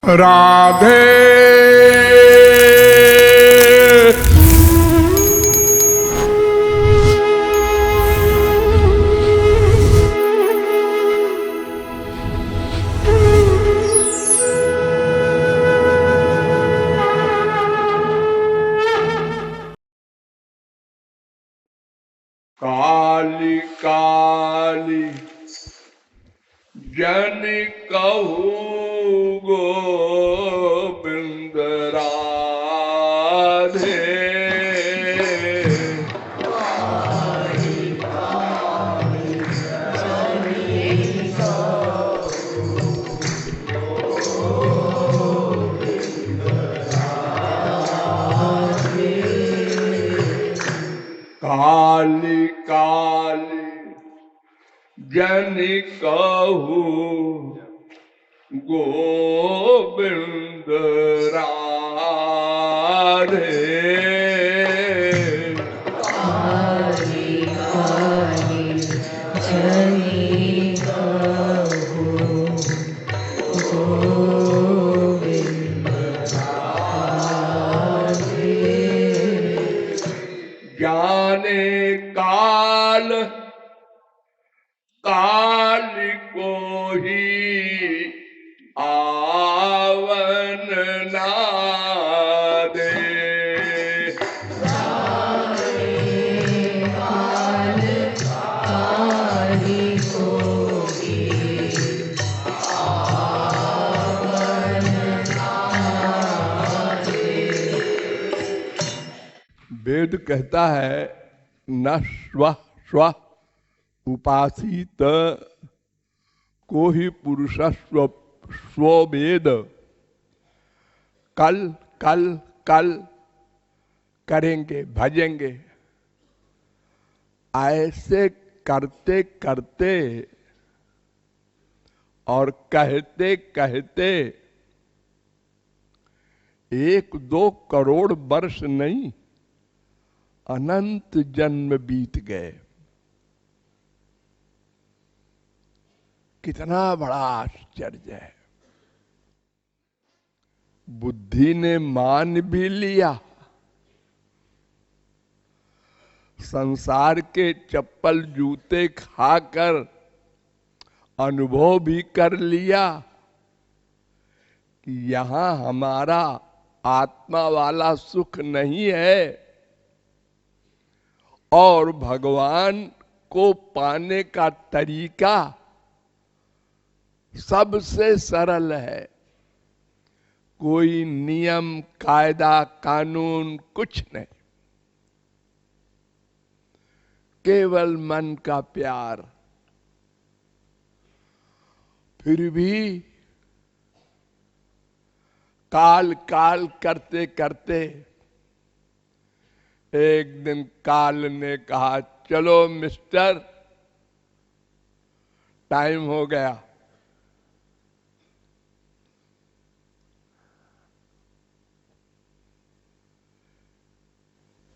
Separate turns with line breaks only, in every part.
राधे काली काली जन कहू गोविंद राधे। काली काली जन कहू गोविंद राधे।
काली काली जन कहू गोविंद राधे।
जाने काल काल को ही आवन ना दे।
काल काली को ही आवन ना दे।
वेद कहता है न स्व स्व उपासित को ही पुरुष स्ववेद। कल कल कल करेंगे भजेंगे। ऐसे करते करते और कहते कहते 1-2 करोड़ वर्ष नहीं अनंत जन्म बीत गए। कितना बड़ा आश्चर्य है। बुद्धि ने मान भी लिया, संसार के चप्पल जूते खाकर अनुभव भी कर लिया कि यहां हमारा आत्मा वाला सुख नहीं है और भगवान को पाने का तरीका सबसे सरल है। कोई नियम कायदा कानून कुछ नहीं, केवल मन का प्यार। फिर भी काल काल करते करते एक दिन काल ने कहा चलो मिस्टर टाइम हो गया।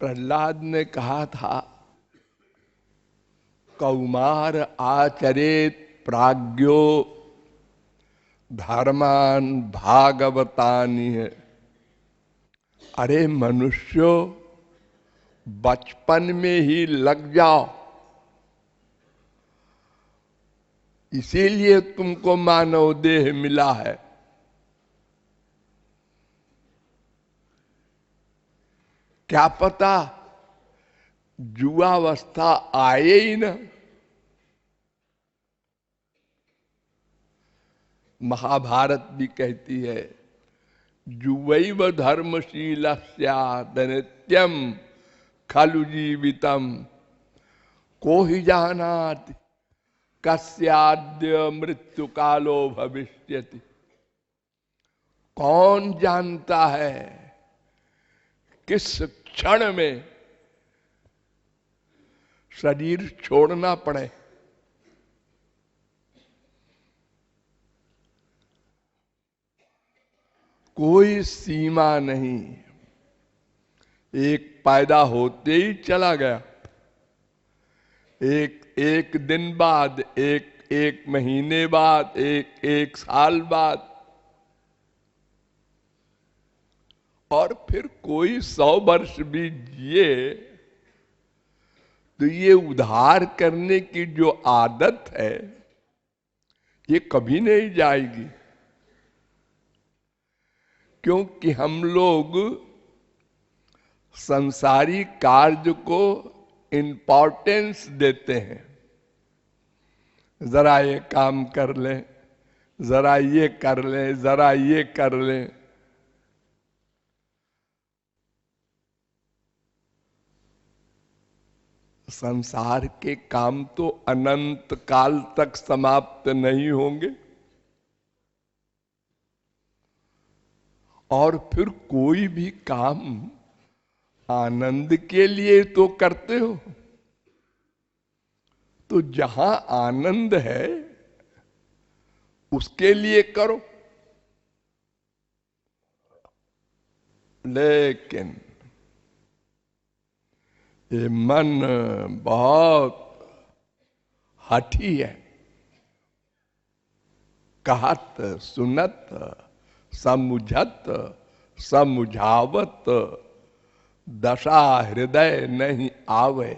प्रहलाद ने कहा था कौमार आचरेत प्राज्ञो धर्मान भागवतानि है। अरे मनुष्यों बचपन में ही लग जाओ, इसीलिए तुमको मानव देह मिला है। क्या पता जुआवस्था आए ही न। महाभारत भी कहती है जुवैव धर्मशील स्यात् नित्यम खलु जीवितम को ही जानाति कस्याद्य मृत्यु कालो भविष्यति। कौन जानता है किस क्षण में शरीर छोड़ना पड़े। कोई सीमा नहीं। एक पैदा होते ही चला गया, एक दिन बाद, एक महीने बाद, एक साल बाद और फिर कोई 100 वर्ष भी जिए तो ये उद्धार करने की जो आदत है ये कभी नहीं जाएगी, क्योंकि हम लोग संसारी कार्य को इंपॉर्टेंस देते हैं। जरा ये काम कर लें, जरा ये कर लें, जरा ये कर लें। संसार के काम तो अनंत काल तक समाप्त नहीं होंगे, और फिर कोई भी काम आनंद के लिए तो करते हो, तो जहां आनंद है उसके लिए करो। लेकिन ये मन बहुत हठी है। कहत सुनत समुझत समुझावत दशा हृदय नहीं आवे।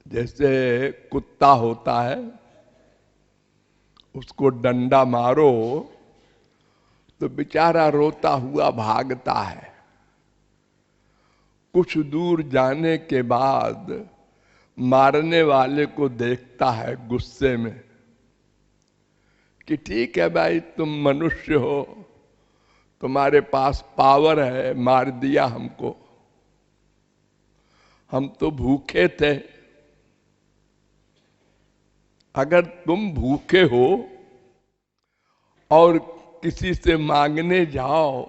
जैसे कुत्ता होता है, उसको डंडा मारो तो बेचारा रोता हुआ भागता है। कुछ दूर जाने के बाद मारने वाले को देखता है गुस्से में कि ठीक है भाई, तुम मनुष्य हो, तुम्हारे पास पावर है, मार दिया हमको, हम तो भूखे थे। अगर तुम भूखे हो और किसी से मांगने जाओ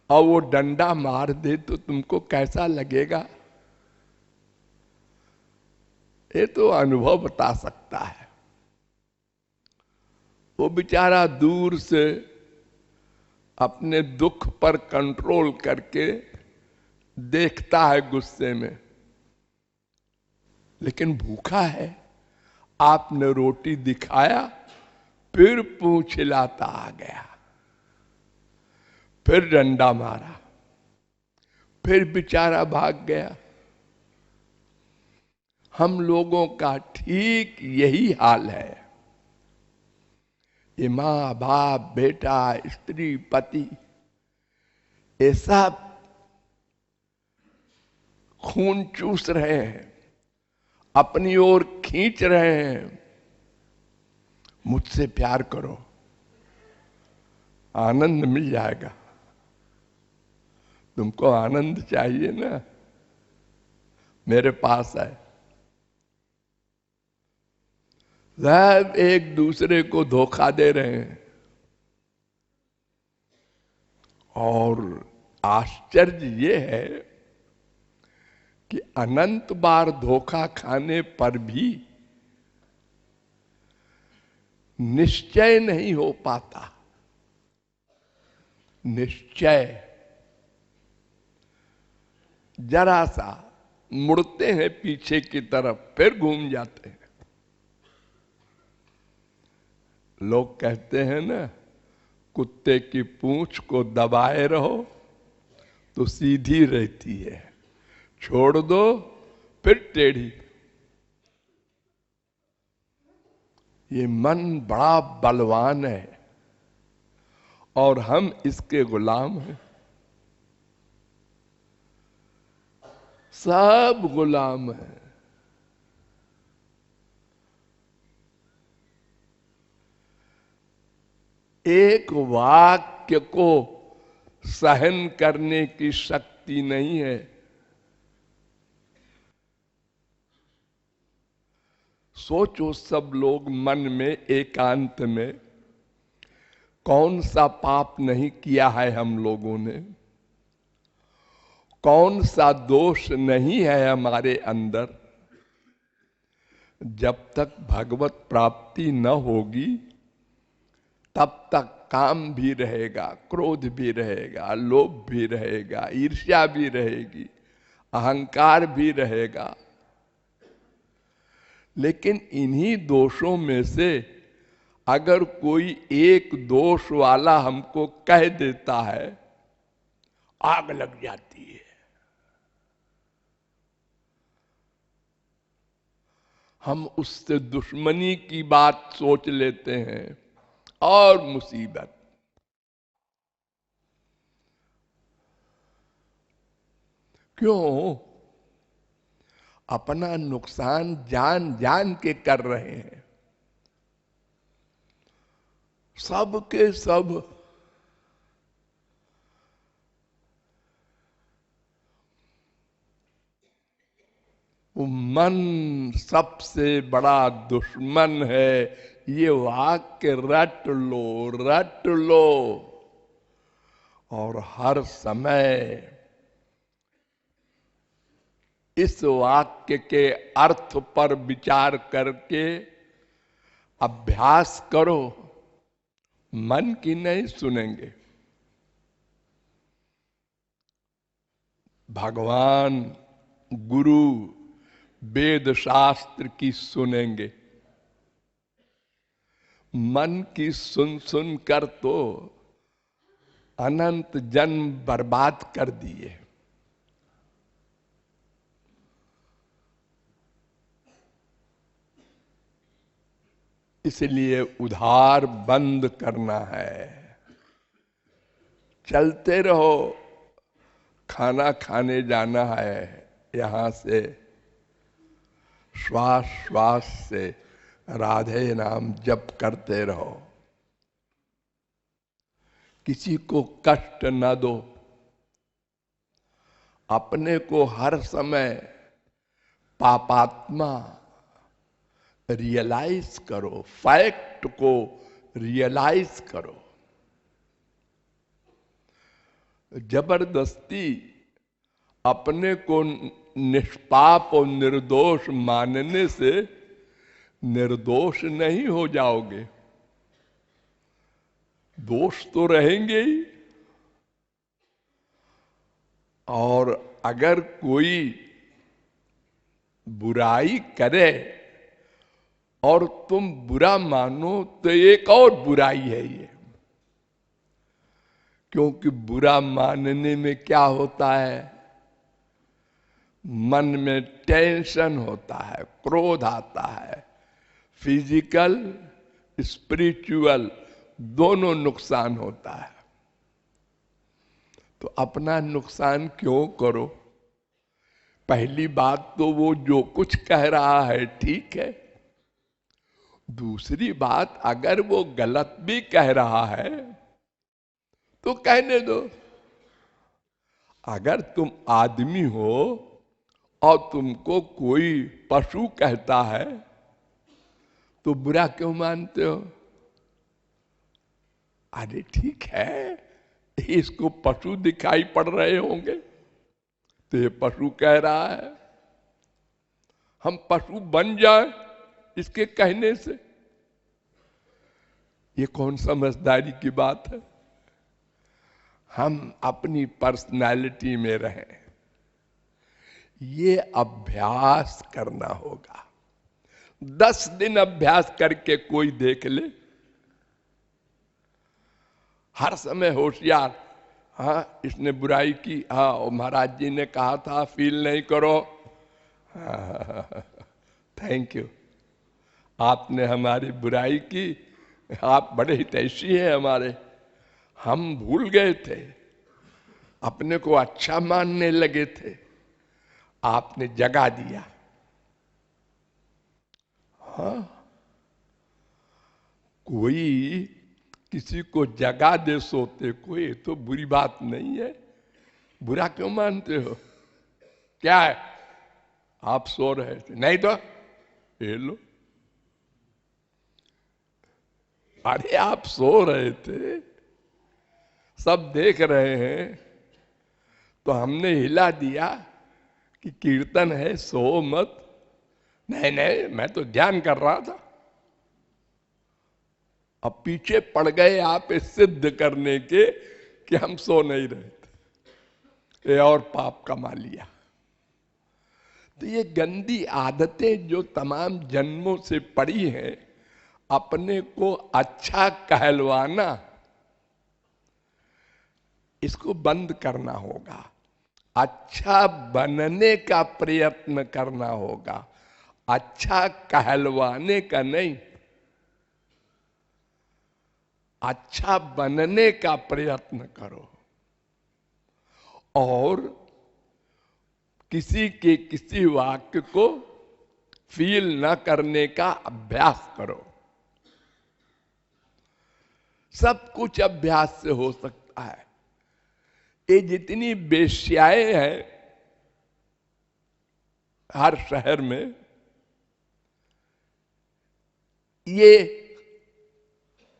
और वो डंडा मार दे तो तुमको कैसा लगेगा? ये तो अनुभव बता सकता है। वो बेचारा दूर से अपने दुख पर कंट्रोल करके देखता है गुस्से में, लेकिन भूखा है। आपने रोटी दिखाया, फिर पूंछ हिलाता आ गया, फिर डंडा मारा, फिर बेचारा भाग गया। हम लोगों का ठीक यही हाल है। ये माँ बाप, बेटा, स्त्री, पति, ये सब खून चूस रहे हैं, अपनी ओर खींच रहे हैं। मुझसे प्यार करो, आनंद मिल जाएगा। तुमको आनंद चाहिए ना, मेरे पास है। सब एक दूसरे को धोखा दे रहे हैं। और आश्चर्य ये है कि अनंत बार धोखा खाने पर भी निश्चय नहीं हो पाता। निश्चय जरा सा मुड़ते हैं पीछे की तरफ, फिर घूम जाते हैं। लोग कहते हैं ना, कुत्ते की पूंछ को दबाए रहो तो सीधी रहती है, छोड़ दो फिर टेढ़ी। ये मन बड़ा बलवान है और हम इसके गुलाम हैं। सब गुलाम हैं। एक वाक्य को सहन करने की शक्ति नहीं है। सोचो, सब लोग मन में एकांत में कौन सा पाप नहीं किया है हम लोगों ने, कौन सा दोष नहीं है हमारे अंदर। जब तक भगवत प्राप्ति न होगी तब तक काम भी रहेगा, क्रोध भी रहेगा, लोभ भी रहेगा, ईर्ष्या भी रहेगी, अहंकार भी रहेगा। लेकिन इन्हीं दोषों में से अगर कोई एक दोष वाला हमको कह देता है, आग लग जाती है। हम उससे दुश्मनी की बात सोच लेते हैं और मुसीबत। क्यों? अपना नुकसान जान जान के कर रहे हैं। सब के सब वो मन सबसे बड़ा दुश्मन है। ये वाक्य रट लो, रट लो। और हर समय इस वाक्य के अर्थ पर विचार करके अभ्यास करो। मन की नहीं सुनेंगे, भगवान, गुरु, वेद शास्त्र की सुनेंगे। मन की सुन सुन कर तो अनंत जन्म बर्बाद कर दिए। इसलिए उधार बंद करना है। चलते रहो, खाना खाने जाना है, यहां से श्वास श्वास से राधे नाम जप करते रहो। किसी को कष्ट न दो। अपने को हर समय पापात्मा रियलाइज करो, फैक्ट को रियलाइज करो। जबरदस्ती अपने को निष्पाप और निर्दोष मानने से निर्दोष नहीं हो जाओगे, दोष तो रहेंगे ही। और अगर कोई बुराई करे और तुम बुरा मानो तो एक और बुराई है ये। क्योंकि बुरा मानने में क्या होता है? मन में टेंशन होता है, क्रोध आता है, फिजिकल स्पिरिचुअल दोनों नुकसान होता है। तो अपना नुकसान क्यों करो? पहली बात तो वो जो कुछ कह रहा है ठीक है। दूसरी बात, अगर वो गलत भी कह रहा है तो कहने दो। अगर तुम आदमी हो और तुमको कोई पशु कहता है तो बुरा क्यों मानते हो? अरे ठीक है, इसको पशु दिखाई पड़ रहे होंगे तो ये पशु कह रहा है, हम पशु बन जाएं इसके कहने से। ये कौन समझदारी की बात है? हम अपनी पर्सनालिटी में रहें। ये अभ्यास करना होगा। 10 दिन अभ्यास करके कोई देख ले, हर समय होशियार। हाँ, इसने बुराई की, हाँ, और महाराज जी ने कहा था फील नहीं करो। थैंक यू, आपने हमारी बुराई की, आप बड़े हितैषी हैं हमारे। हम भूल गए थे, अपने को अच्छा मानने लगे थे, आपने जगा दिया। हाँ, कोई किसी को जगा दे सोते को, ये तो बुरी बात नहीं है। बुरा क्यों मानते हो? क्या है? आप सो रहे थे, नहीं तो ये लो। अरे आप सो रहे थे, सब देख रहे हैं, तो हमने हिला दिया कि कीर्तन है, सो मत। नहीं नहीं, मैं तो ध्यान कर रहा था। अब पीछे पड़ गए आप इस सिद्ध करने के कि हम सो नहीं रहे थे, ये और पाप कमा लिया। तो ये गंदी आदतें जो तमाम जन्मों से पड़ी हैं, अपने को अच्छा कहलवाना, इसको बंद करना होगा। अच्छा बनने का प्रयत्न करना होगा, अच्छा कहलवाने का नहीं। अच्छा बनने का प्रयत्न करो और किसी के किसी वाक्य को फील न करने का अभ्यास करो। सब कुछ अभ्यास से हो सकता है। ये जितनी वेश्याएं हैं हर शहर में, ये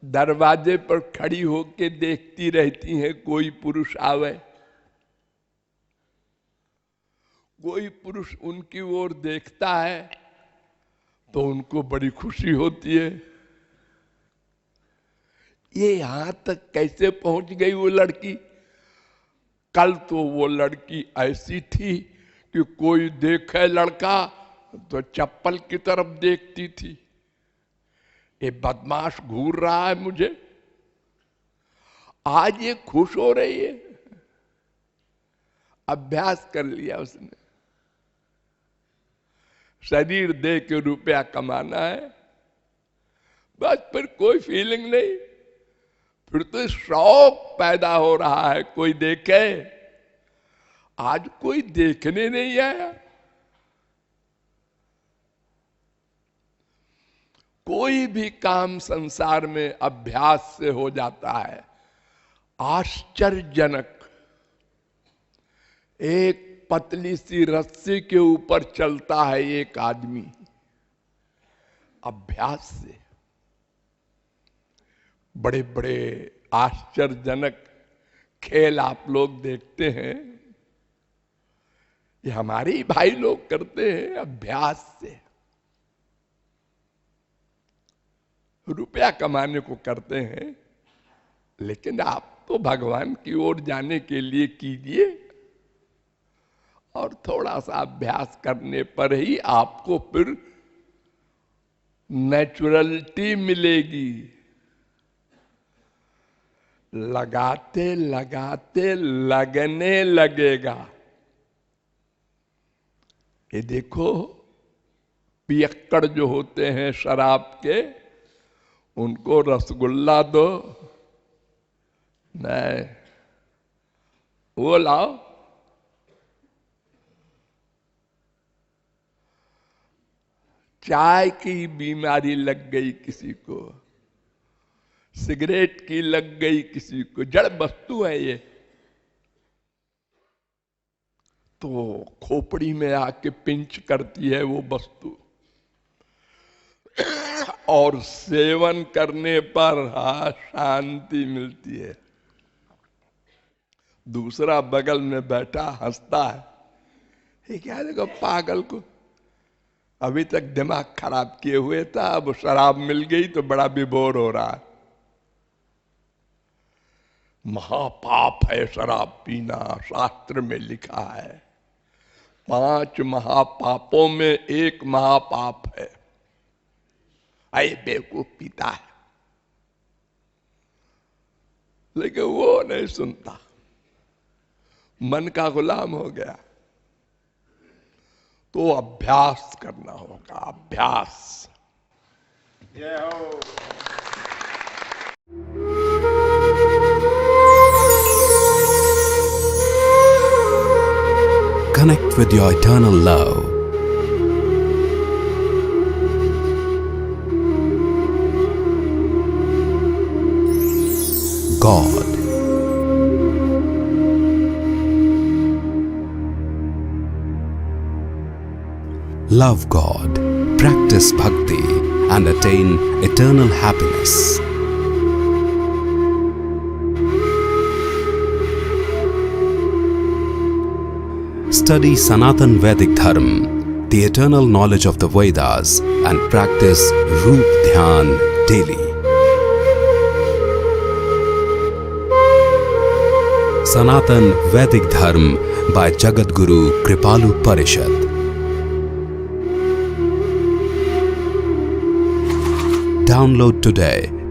दरवाजे पर खड़ी होके देखती रहती हैं कोई पुरुष आवे। कोई पुरुष उनकी ओर देखता है तो उनको बड़ी खुशी होती है। ये यहां तक कैसे पहुंच गई वो लड़की? कल तो वो लड़की ऐसी थी कि कोई देखे लड़का तो चप्पल की तरफ देखती थी। ये बदमाश घूर रहा है मुझे। आज ये खुश हो रही है, अभ्यास कर लिया उसने। शरीर दे के रुपया कमाना है, बस फिर कोई फीलिंग नहीं। फिर तो शौक पैदा हो रहा है कोई देखे। आज कोई देखने नहीं आया। कोई भी काम संसार में अभ्यास से हो जाता है। आश्चर्यजनक, एक पतली सी रस्सी के ऊपर चलता है एक आदमी अभ्यास से। बड़े बड़े आश्चर्यजनक खेल आप लोग देखते हैं, ये हमारे ही भाई लोग करते हैं अभ्यास से। रुपया कमाने को करते हैं, लेकिन आप तो भगवान की ओर जाने के लिए कीजिए। और थोड़ा सा अभ्यास करने पर ही आपको फिर नेचुरलिटी मिलेगी। लगाते लगाते लगने लगेगा। ये देखो, पियक्कड़ जो होते हैं शराब के, उनको रसगुल्ला दो, नहीं वो लाओ। चाय की बीमारी लग गई किसी को, सिगरेट की लग गई किसी को, जड़ वस्तु है ये, तो खोपड़ी में आके पिंच करती है वो वस्तु। और सेवन करने पर शांति मिलती है। दूसरा बगल में बैठा हंसता है, ये क्या देखो पागल को, अभी तक दिमाग खराब किए हुए था, अब शराब मिल गई तो बड़ा विभोर हो रहा है। महापाप है शराब पीना, शास्त्र में लिखा है 5 महापापों में एक महापाप है। ऐ बेवकूफ पीता है, लेकिन वो नहीं सुनता, मन का गुलाम हो गया। तो अभ्यास करना होगा, अभ्यास।
Connect with your eternal love. God. Love God, practice bhakti, and attain eternal happiness. Study Sanatan Vedic Dharma, the eternal knowledge of the Vedas, and practice Roop Dhyan daily. Sanatan Vedic Dharma by Jagadguru Kripalu Parishad. Download today